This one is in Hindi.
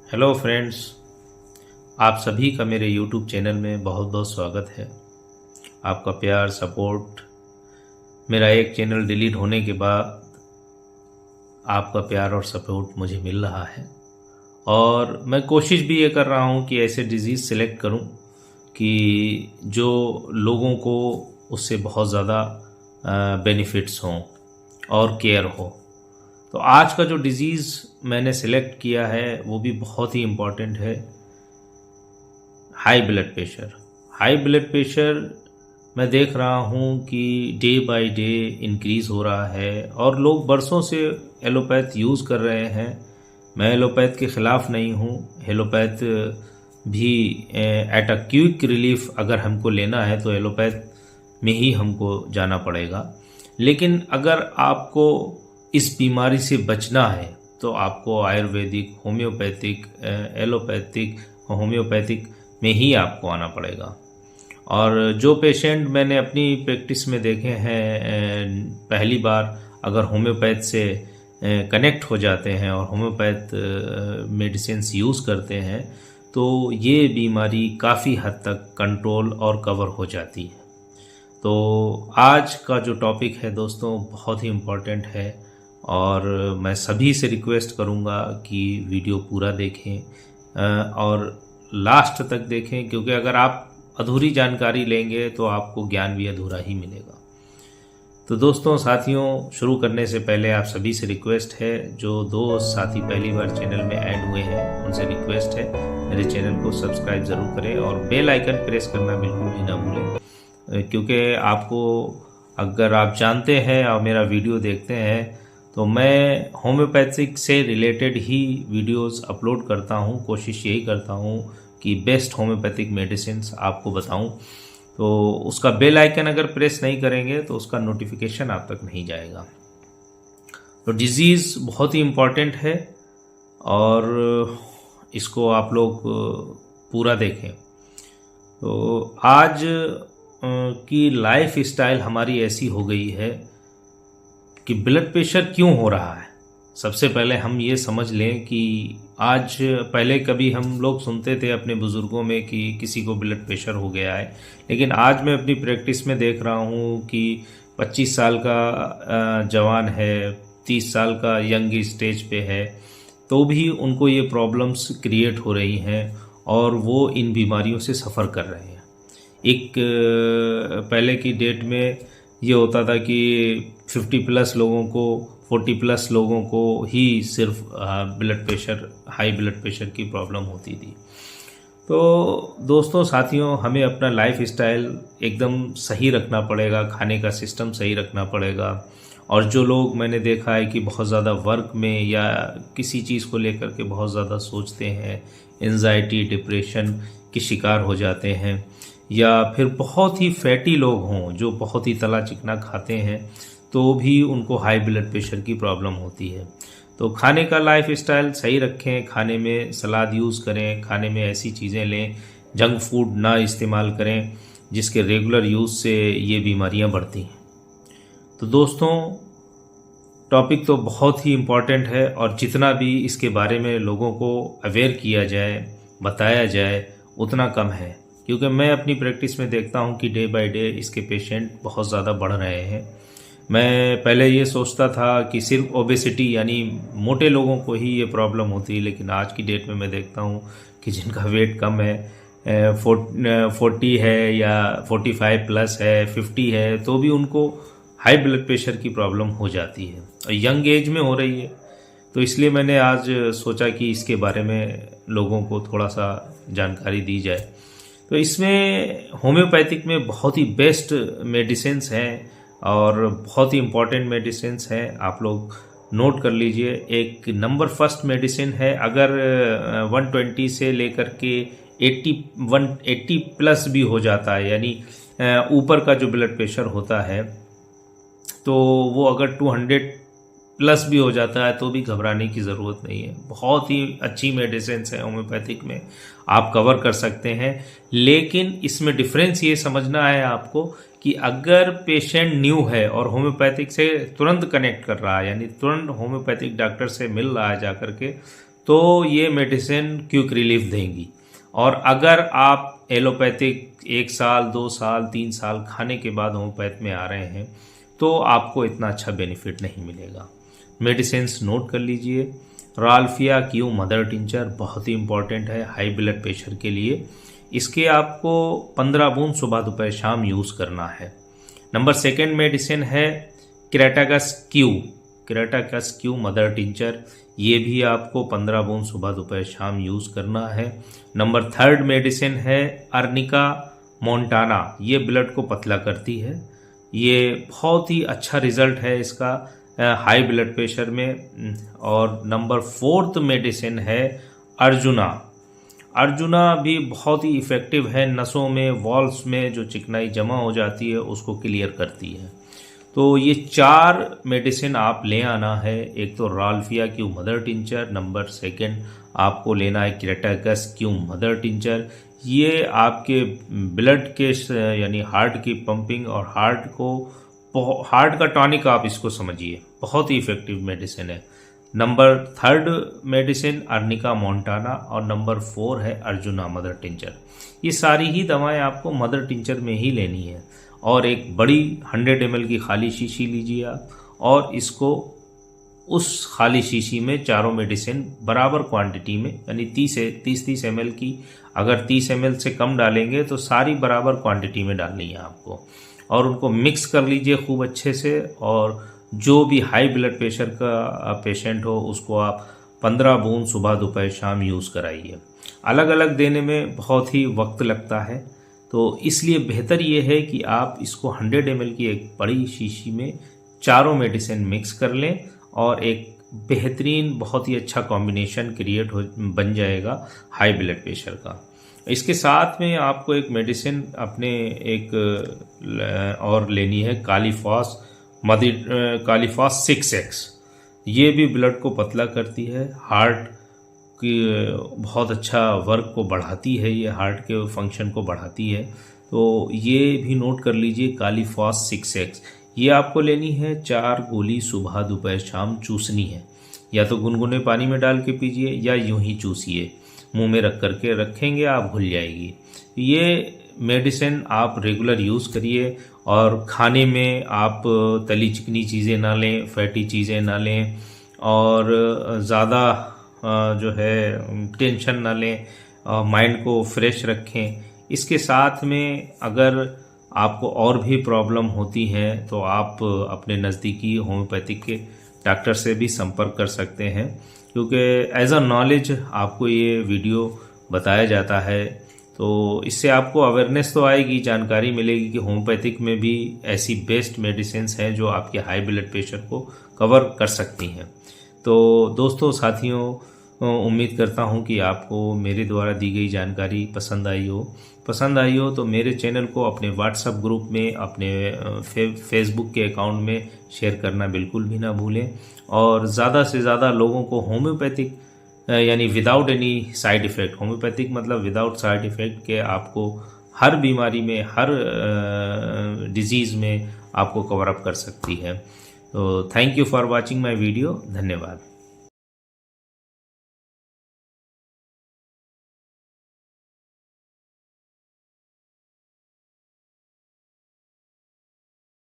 हेलो फ्रेंड्स, आप सभी का मेरे यूट्यूब चैनल में बहुत बहुत स्वागत है। आपका प्यार सपोर्ट, मेरा एक चैनल डिलीट होने के बाद आपका प्यार और सपोर्ट मुझे मिल रहा है और मैं कोशिश भी ये कर रहा हूँ कि ऐसे डिज़ीज़ सिलेक्ट करूँ कि जो लोगों को उससे बहुत ज़्यादा बेनिफिट्स हों और केयर हो। तो आज का जो डिज़ीज़ मैंने सेलेक्ट किया है वो भी बहुत ही इम्पॉर्टेंट है, high blood pressure. High blood pressure मैं देख रहा हूँ कि डे बाय डे इंक्रीज़ हो रहा है और लोग बरसों से एलोपैथ यूज़ कर रहे हैं। मैं एलोपैथ के ख़िलाफ़ नहीं हूँ। एलोपैथ भी एट अ क्विक रिलीफ अगर हमको लेना है तो एलोपैथ में ही हमको जाना पड़ेगा। लेकिन अगर आपको इस बीमारी से बचना है तो आपको आयुर्वेदिक, होम्योपैथिक, एलोपैथिक, होम्योपैथिक में ही आपको आना पड़ेगा। और जो पेशेंट मैंने अपनी प्रैक्टिस में देखे हैं, पहली बार अगर होम्योपैथ से कनेक्ट हो जाते हैं और होम्योपैथ मेडिसिन्स यूज़ करते हैं तो ये बीमारी काफ़ी हद तक कंट्रोल और कवर हो जाती है। तो आज का जो टॉपिक है दोस्तों बहुत ही इम्पोर्टेंट है और मैं सभी से रिक्वेस्ट करूंगा कि वीडियो पूरा देखें और लास्ट तक देखें, क्योंकि अगर आप अधूरी जानकारी लेंगे तो आपको ज्ञान भी अधूरा ही मिलेगा। तो दोस्तों, साथियों, शुरू करने से पहले आप सभी से रिक्वेस्ट है, जो दोस्त साथी पहली बार चैनल में ऐड हुए हैं उनसे रिक्वेस्ट है मेरे चैनल को सब्सक्राइब ज़रूर करें और बेल आइकन प्रेस करना बिल्कुल भी ना भूलें, क्योंकि आपको, अगर आप जानते हैं और मेरा वीडियो देखते हैं तो मैं होम्योपैथिक से रिलेटेड ही वीडियोस अपलोड करता हूं। कोशिश यही करता हूं कि बेस्ट होम्योपैथिक मेडिसिन्स आपको बताऊं। तो उसका बेल आइकन अगर प्रेस नहीं करेंगे तो उसका नोटिफिकेशन आप तक नहीं जाएगा। तो डिज़ीज़ बहुत ही इम्पॉर्टेंट है और इसको आप लोग पूरा देखें। तो आज की लाइफ स्टाइल हमारी ऐसी हो गई है कि ब्लड प्रेशर क्यों हो रहा है। सबसे पहले हम ये समझ लें कि आज, पहले कभी हम लोग सुनते थे अपने बुज़ुर्गों में कि किसी को ब्लड प्रेशर हो गया है, लेकिन आज मैं अपनी प्रैक्टिस में देख रहा हूँ कि 25 साल का जवान है, 30 साल का यंग स्टेज पे है, तो भी उनको ये प्रॉब्लम्स क्रिएट हो रही हैं और वो इन बीमारियों से सफ़र कर रहे हैं। एक पहले की डेट में ये होता था कि 50 प्लस लोगों को, 40 प्लस लोगों को ही सिर्फ blood pressure, high blood pressure की प्रॉब्लम होती थी। तो दोस्तों साथियों, हमें अपना लाइफ स्टाइल एकदम सही रखना पड़ेगा, खाने का सिस्टम सही रखना पड़ेगा। और जो लोग मैंने देखा है कि बहुत ज़्यादा वर्क में या किसी चीज़ को लेकर के बहुत ज़्यादा सोचते हैं, एंजाइटी, डिप्रेशन के शिकार हो जाते हैं, या फिर बहुत ही फैटी लोग हों जो बहुत ही तला चिकना खाते हैं तो भी उनको हाई ब्लड प्रेशर की प्रॉब्लम होती है। तो खाने का लाइफ स्टाइल सही रखें, खाने में सलाद यूज़ करें, खाने में ऐसी चीज़ें लें, जंक फूड ना इस्तेमाल करें जिसके रेगुलर यूज़ से ये बीमारियां बढ़ती हैं। तो दोस्तों, टॉपिक तो बहुत ही इम्पॉर्टेंट है और जितना भी इसके बारे में लोगों को अवेयर किया जाए, बताया जाए, उतना कम है, क्योंकि मैं अपनी प्रैक्टिस में देखता हूं कि डे बाय डे इसके पेशेंट बहुत ज़्यादा बढ़ रहे हैं। मैं पहले ये सोचता था कि सिर्फ ओबेसिटी यानी मोटे लोगों को ही ये प्रॉब्लम होती है, लेकिन आज की डेट में मैं देखता हूँ कि जिनका वेट कम है, 40 है या 45 प्लस है, 50 है, तो भी उनको हाई ब्लड प्रेशर की प्रॉब्लम हो जाती है और यंग एज में हो रही है। तो इसलिए मैंने आज सोचा कि इसके बारे में लोगों को थोड़ा सा जानकारी दी जाए। तो इसमें होम्योपैथिक में बहुत ही बेस्ट मेडिसिन्स हैं और बहुत ही इम्पॉर्टेंट मेडिसिन्स हैं। आप लोग नोट कर लीजिए। एक नंबर फर्स्ट मेडिसिन है, अगर 120 से लेकर के 180 प्लस भी हो जाता है, यानी ऊपर का जो ब्लड प्रेशर होता है, तो वो अगर 200 प्लस भी हो जाता है तो भी घबराने की ज़रूरत नहीं है। बहुत ही अच्छी मेडिसिन है होम्योपैथिक में, आप कवर कर सकते हैं। लेकिन इसमें डिफरेंस ये समझना है आपको कि अगर पेशेंट न्यू है और होम्योपैथिक से तुरंत कनेक्ट कर रहा है, यानी तुरंत होम्योपैथिक डॉक्टर से मिल रहा है जाकर के, तो ये मेडिसिन क्विक रिलीफ देंगी। और अगर आप एलोपैथिक 1 साल 2 साल 3 साल खाने के बाद होम्योपैथ में आ रहे हैं तो आपको इतना अच्छा बेनिफिट नहीं मिलेगा। मेडिसिन्स नोट कर लीजिए। राल्फिया क्यू मदर टिंचर बहुत ही इंपॉर्टेंट है हाई ब्लड प्रेशर के लिए। इसके आपको 15 बूंद सुबह दोपहर शाम यूज़ करना है। नंबर 2 मेडिसिन है क्रेटाकस क्यू मदर टिंचर। ये भी आपको 15 बूंद सुबह दोपहर शाम यूज़ करना है। नंबर 3 मेडिसिन है अर्निका मोंटाना। ये ब्लड को पतला करती है। ये बहुत ही अच्छा रिजल्ट है इसका हाई ब्लड प्रेशर में। और नंबर 4 मेडिसिन है अर्जुना भी बहुत ही इफ़ेक्टिव है। नसों में वॉल्व्स में जो चिकनाई जमा हो जाती है उसको क्लियर करती है। तो ये 4 मेडिसिन आप ले आना है। एक तो राल्फिया क्यू मदर टिंचर, नंबर 2 आपको लेना है क्रेटाकस क्यू मदर टिंचर। ये आपके ब्लड के यानी हार्ट की पंपिंग और हार्ट का टॉनिक आप इसको समझिए, बहुत ही इफ़ेक्टिव मेडिसिन है। नंबर 3 मेडिसिन अर्निका मोंटाना और नंबर 4 है अर्जुना मदर टिंचर। ये सारी ही दवाएं आपको मदर टिंचर में ही लेनी है। और एक बड़ी 100 ml की खाली शीशी लीजिए आप और इसको उस खाली शीशी में चारों मेडिसिन बराबर क्वांटिटी में यानी 30 ml की, अगर 30 ml से कम डालेंगे तो सारी बराबर क्वांटिटी में डालनी है आपको। और उनको मिक्स कर लीजिए खूब अच्छे से। और जो भी हाई ब्लड प्रेशर का पेशेंट हो उसको आप 15 बूंद सुबह दोपहर शाम यूज़ कराइए। अलग अलग देने में बहुत ही वक्त लगता है, तो इसलिए बेहतर ये है कि आप इसको 100 ml की एक बड़ी शीशी में चारों मेडिसिन मिक्स कर लें और एक बेहतरीन बहुत ही अच्छा कॉम्बिनेशन क्रिएट बन जाएगा हाई ब्लड प्रेशर का। इसके साथ में आपको एक मेडिसिन अपने एक और लेनी है कालीफॉस 6X। ये भी ब्लड को पतला करती है, हार्ट की बहुत अच्छा वर्क को बढ़ाती है, ये हार्ट के फंक्शन को बढ़ाती है। तो ये भी नोट कर लीजिए कालीफॉस 6X। ये आपको लेनी है 4 गोली सुबह दोपहर शाम चूसनी है। या तो गुनगुने पानी में डाल के पीजिए या यूं ही चूसिए, मुंह में रख करके रखेंगे आप घुल जाएगी। ये मेडिसिन आप रेगुलर यूज़ करिए। और खाने में आप तली चिकनी चीज़ें ना लें, फैटी चीज़ें ना लें और ज़्यादा जो है टेंशन ना लें, माइंड को फ्रेश रखें। इसके साथ में अगर आपको और भी प्रॉब्लम होती है तो आप अपने नज़दीकी होम्योपैथिक के डॉक्टर से भी संपर्क कर सकते हैं, क्योंकि एज अ नॉलेज आपको ये वीडियो बताया जाता है। तो इससे आपको अवेयरनेस तो आएगी, जानकारी मिलेगी कि होम्योपैथिक में भी ऐसी बेस्ट मेडिसिन्स हैं जो आपके हाई ब्लड प्रेशर को कवर कर सकती हैं। तो दोस्तों साथियों, उम्मीद करता हूं कि आपको मेरे द्वारा दी गई जानकारी पसंद आई हो तो मेरे चैनल को अपने व्हाट्सएप ग्रुप में, अपने फेसबुक के अकाउंट में शेयर करना बिल्कुल भी ना भूलें। और ज़्यादा से ज़्यादा लोगों को होम्योपैथिक यानी without any side effect, homeopathic मतलब विदाउट साइड इफ़ेक्ट के आपको हर बीमारी में, हर डिजीज़ में आपको कवर अप कर सकती है। तो thank you for watching my video. धन्यवाद।